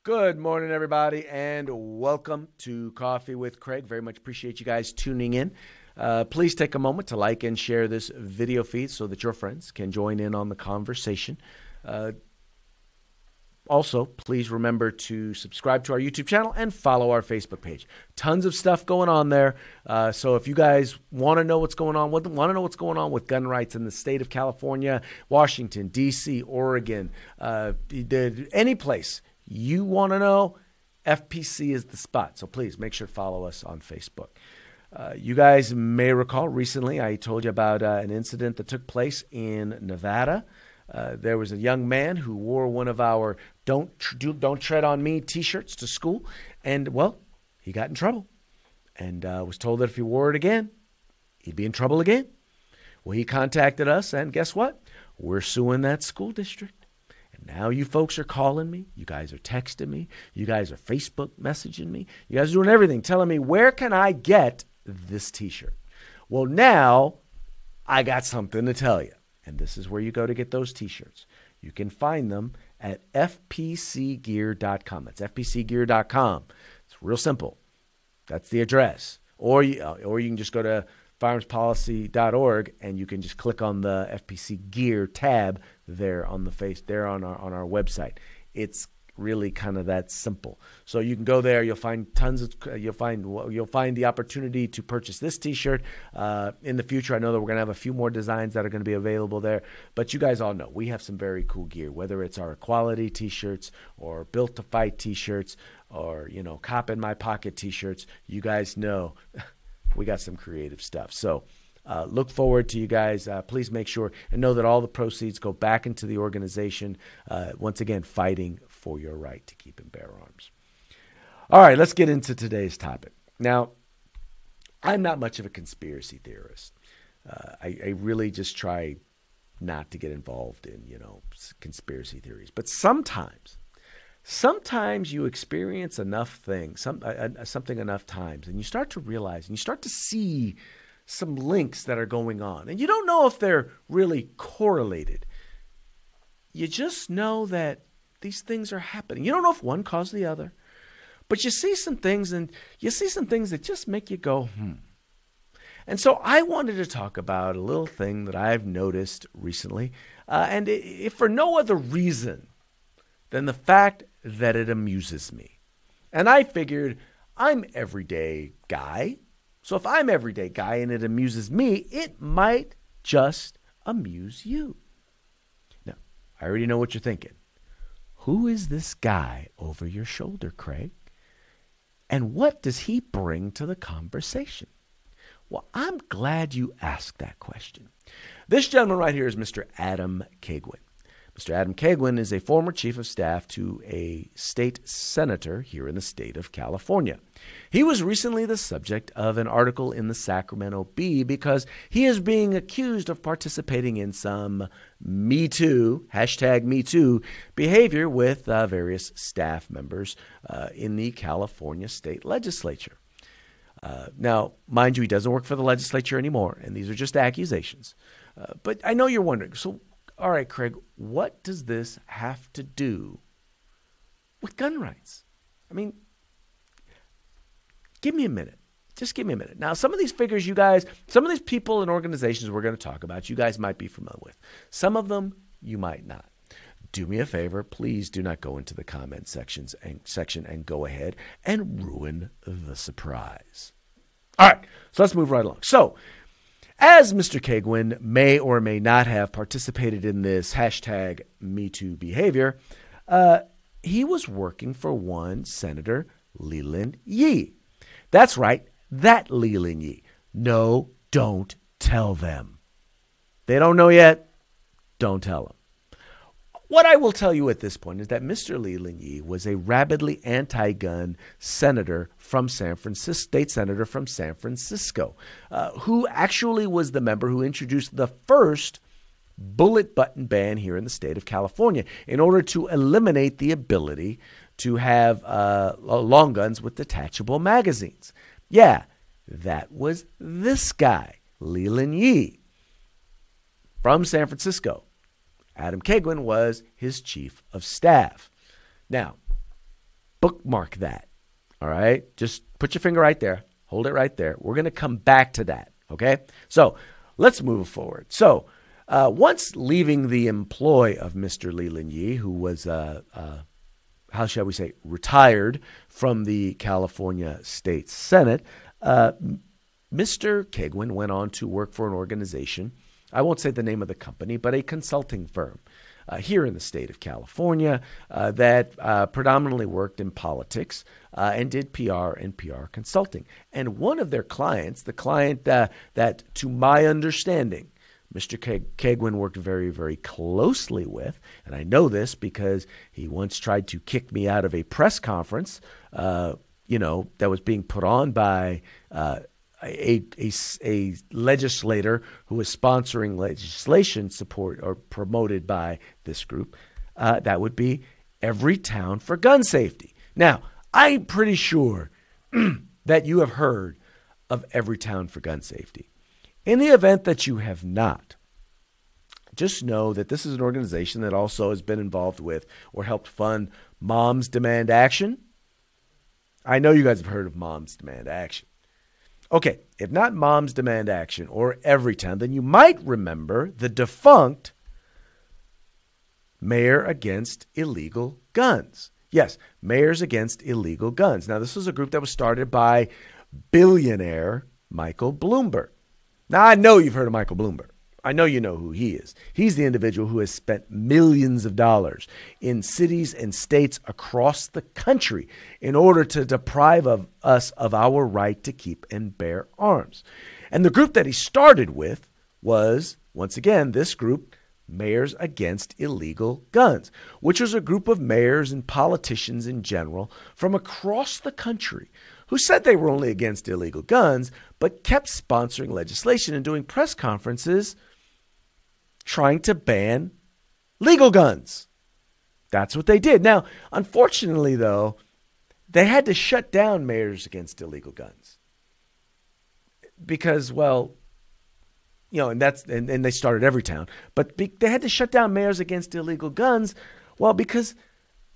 Good morning, everybody, and welcome to Coffee with Craig. Very much appreciate you guys tuning in. Please take a moment to like and share this video feed so that your friends can join in on the conversation. Also, please remember to subscribe to our YouTube channel and follow our Facebook page. Tons of stuff going on there. So if you guys want to know what's going on, with gun rights in the state of California, Washington, D.C., Oregon, any place you want to know, FPC is the spot. So please make sure to follow us on Facebook. You guys may recall recently I told you about an incident that took place in Nevada. There was a young man who wore one of our Don't Tread on Me t-shirts to school. And, well, he got in trouble and was told that if he wore it again, he'd be in trouble again. Well, he contacted us, and guess what? We're suing that school district. Now you folks are calling me. You guys are texting me. You guys are Facebook messaging me. You guys are doing everything, telling me, where can I get this t-shirt? Well, now I got something to tell you. And this is where you go to get those t-shirts. You can find them at fpcgear.com. That's fpcgear.com. It's real simple. That's the address. Or you can just go to firearmspolicy.org and you can just click on the FPC Gear tab there on our website. It's really kind of that simple. So you can go there. You'll find you'll find the opportunity to purchase this t-shirt. In the future, I know that we're going to have a few more designs that are going to be available there. But you guys all know we have some very cool gear, whether it's our Equality t-shirts or Built to Fight t-shirts or, Cop in My Pocket t-shirts. You guys know we got some creative stuff. So look forward to you guys. Please make sure and know that all the proceeds go back into the organization, once again, fighting for your right to keep and bear arms. All right, let's get into today's topic. Now, I'm not much of a conspiracy theorist. I really just try not to get involved in, conspiracy theories. But sometimes you experience enough things, something enough times, and you start to realize and you start to see some links that are going on. And you don't know if they're really correlated. You just know that these things are happening. You don't know if one caused the other. But you see some things, and you see some things that just make you go, And so I wanted to talk about a little thing that I've noticed recently, and if for no other reason than the fact that it amuses me. And I figured I'm everyday guy. So if I'm everyday guy and it amuses me, it might just amuse you. Now, I already know what you're thinking. Who is this guy over your shoulder, Craig? And what does he bring to the conversation? Well, I'm glad you asked that question. This gentleman right here is Mr. Adam Kagwin. Mr. Adam Kagwin is a former chief of staff to a state senator here in the state of California. He was recently the subject of an article in the Sacramento Bee because he is being accused of participating in some Me Too, #MeToo behavior with various staff members in the California state legislature. Now, mind you, he doesn't work for the legislature anymore, and these are just accusations. But I know you're wondering, so all right, Craig, what does this have to do with gun rights? I mean, give me a minute. Just give me a minute. Now, some of these figures, you guys, some of these people and organizations we're going to talk about, you guys might be familiar with. Some of them, you might not. Do me a favor. Please do not go into the comment section and go ahead and ruin the surprise. All right, so let's move right along. So, as Mr. Kagwin may or may not have participated in this #MeToo behavior, he was working for one Senator Leland Yee. That's right, that Leland Yee. No, don't tell them. They don't know yet. Don't tell them. What I will tell you at this point is that Mr. Leland Yee was a rabidly anti-gun senator from San Francisco, state senator from San Francisco, who actually was the member who introduced the first bullet button ban here in the state of California in order to eliminate the ability to have long guns with detachable magazines. Yeah, that was this guy. Leland Yee from San Francisco. Adam Kegwin was his chief of staff. Now, bookmark that, all right? Just put your finger right there. Hold it right there. We're going to come back to that, okay? So let's move forward. So once leaving the employ of Mr. Leland Yee, who was, how shall we say, retired from the California State Senate, Mr. Kegwin went on to work for an organization. I won't say the name of the company, but a consulting firm here in the state of California that predominantly worked in politics and did PR and PR consulting. And one of their clients, the client that, to my understanding, Mr. Kegwin worked very, very closely with, and I know this because he once tried to kick me out of a press conference, that was being put on by a legislator who was sponsoring legislation support or promoted by this group. That would be Everytown for Gun Safety. Now, I'm pretty sure that you have heard of Everytown for Gun Safety. In the event that you have not, just know that this is an organization that also has been involved with or helped fund Moms Demand Action. I know you guys have heard of Moms Demand Action. Okay, if not Moms Demand Action or Everytown, then you might remember the defunct Mayor Against Illegal Guns. Yes, Mayors Against Illegal Guns. Now, this was a group that was started by billionaire Michael Bloomberg. Now, I know you've heard of Michael Bloomberg. I know you know who he is. He's the individual who has spent millions of dollars in cities and states across the country in order to deprive us of our right to keep and bear arms. And the group that he started with was, once again, this group, Mayors Against Illegal Guns, which was a group of mayors and politicians in general from across the country who said they were only against illegal guns, but kept sponsoring legislation and doing press conferences trying to ban legal guns. That's what they did. Now, unfortunately, though, they had to shut down Mayors Against Illegal Guns because, well, and they started Everytown, but they had to shut down Mayors Against Illegal Guns, well, because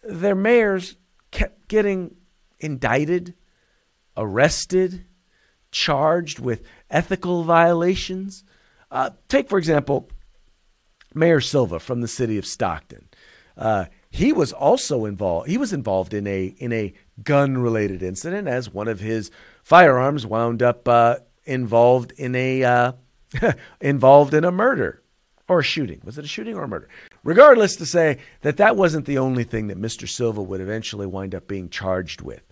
their mayors kept getting indicted, arrested, charged with ethical violations. Take, for example, Mayor Silva from the city of Stockton. He was also involved. He was involved in a gun-related incident as one of his firearms wound up involved in a murder or a shooting. Was it a shooting or a murder? Regardless, to say that wasn't the only thing that Mr. Silva would eventually wind up being charged with.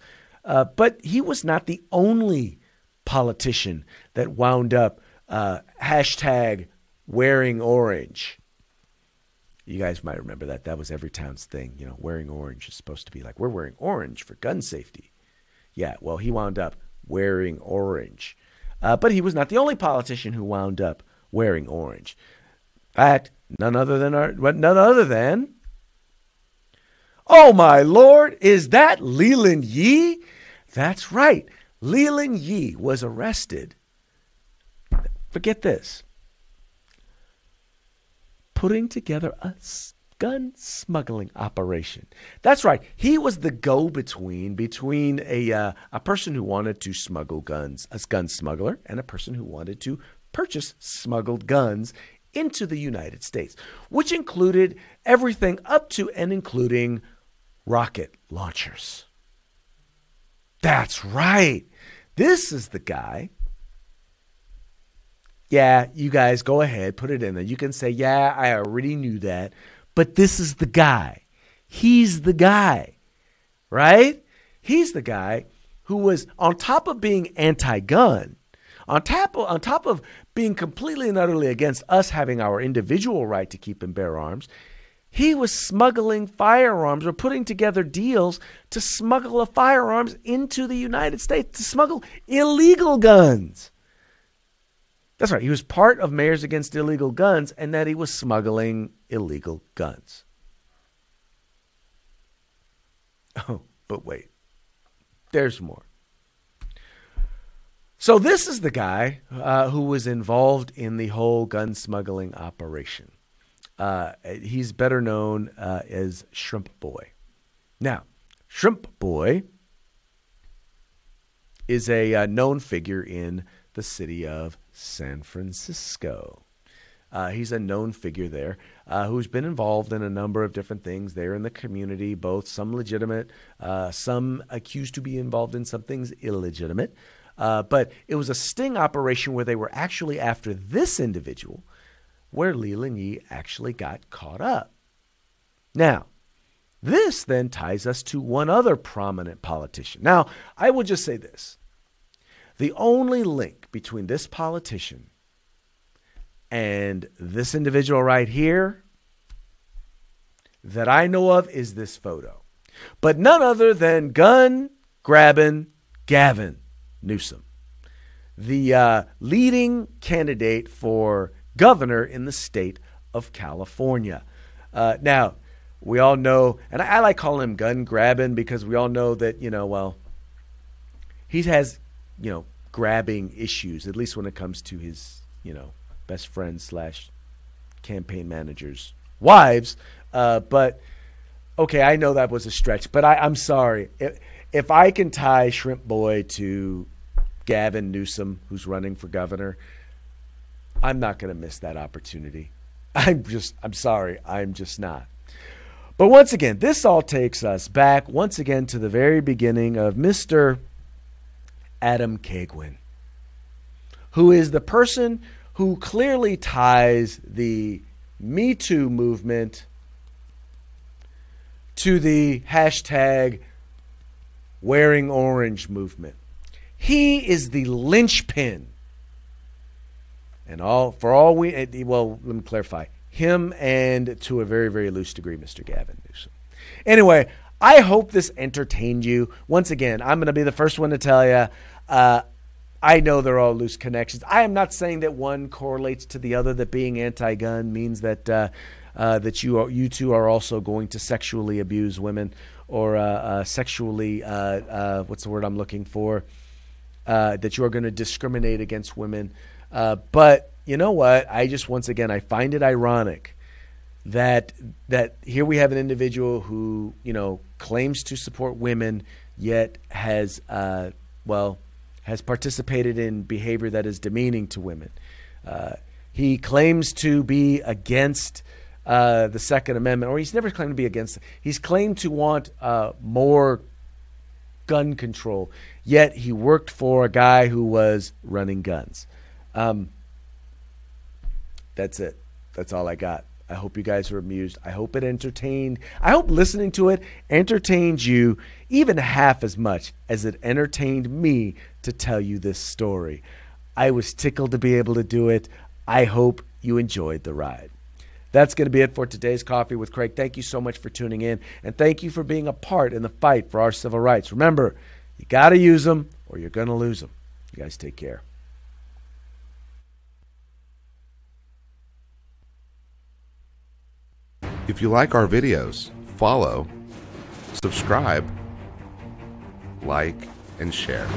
But he was not the only politician that wound up hashtag wearing orange. You guys might remember that. That was Everytown's thing. Wearing orange is supposed to be like, we're wearing orange for gun safety. Yeah, well, he wound up wearing orange. But he was not the only politician who wound up wearing orange. In fact, none other than, oh my Lord, is that Leland Yee? That's right. Leland Yee was arrested. Forget this. Putting together a gun smuggling operation. That's right. He was the go-between between a person who wanted to smuggle guns, a gun smuggler, and a person who wanted to purchase smuggled guns into the United States, which included everything up to and including rocket launchers. That's right. This is the guy. Yeah, you guys go ahead, put it in there. You can say, yeah, I already knew that. But this is the guy. He's the guy, right? He's the guy who was, on top of being anti-gun, on top of being completely and utterly against us having our individual right to keep and bear arms, he was smuggling firearms or putting together deals to smuggle firearms into the United States, to smuggle illegal guns. That's right. He was part of Mayors Against Illegal Guns, and that he was smuggling illegal guns. Oh, but wait. There's more. So this is the guy who was involved in the whole gun smuggling operation. He's better known as Shrimp Boy. Now, Shrimp Boy is a known figure in the city of San Francisco. He's a known figure there who's been involved in a number of different things there in the community, both some legitimate, some accused to be involved in some things illegitimate. But it was a sting operation where they were actually after this individual, where Leland Yee actually got caught up. Now, this then ties us to one other prominent politician. Now, I will just say this. The only link between this politician and this individual right here that I know of is this photo. But none other than gun-grabbing Gavin Newsom, the leading candidate for governor in the state of California. Now, we all know, and I like calling him gun-grabbing because we all know that, he has, grabbing issues, at least when it comes to his, best friends / campaign managers' wives. But, okay, I know that was a stretch, but I'm sorry. If I can tie Shrimp Boy to Gavin Newsom, who's running for governor, I'm not going to miss that opportunity. I'm sorry. I'm just not. But once again, this all takes us back once again to the very beginning of Mr. Adam Caguin, who is the person who clearly ties the Me Too movement to the hashtag wearing orange movement. He is the linchpin. And let me clarify. Him and to a very, very loose degree, Mr. Gavin Newsom. Anyway, I hope this entertained you. Once again, I'm going to be the first one to tell you, I know they're all loose connections. I am not saying that one correlates to the other, that being anti-gun means that that you two are also going to sexually abuse women or sexually, what's the word I'm looking for? That you are going to discriminate against women. But you know what? Once again, I find it ironic that here we have an individual who, claims to support women, yet has participated in behavior that is demeaning to women. He claims to be against the Second Amendment, or he's never claimed to be against it. He's claimed to want more gun control, yet he worked for a guy who was running guns. That's it. That's all I got. I hope you guys are amused. I hope it entertained. I hope listening to it entertained you even half as much as it entertained me to tell you this story. I was tickled to be able to do it. I hope you enjoyed the ride. That's going to be it for today's Coffee with Craig. Thank you so much for tuning in, and thank you for being a part in the fight for our civil rights. Remember, you got to use them or you're going to lose them. You guys take care. If you like our videos, follow, subscribe, like, and share.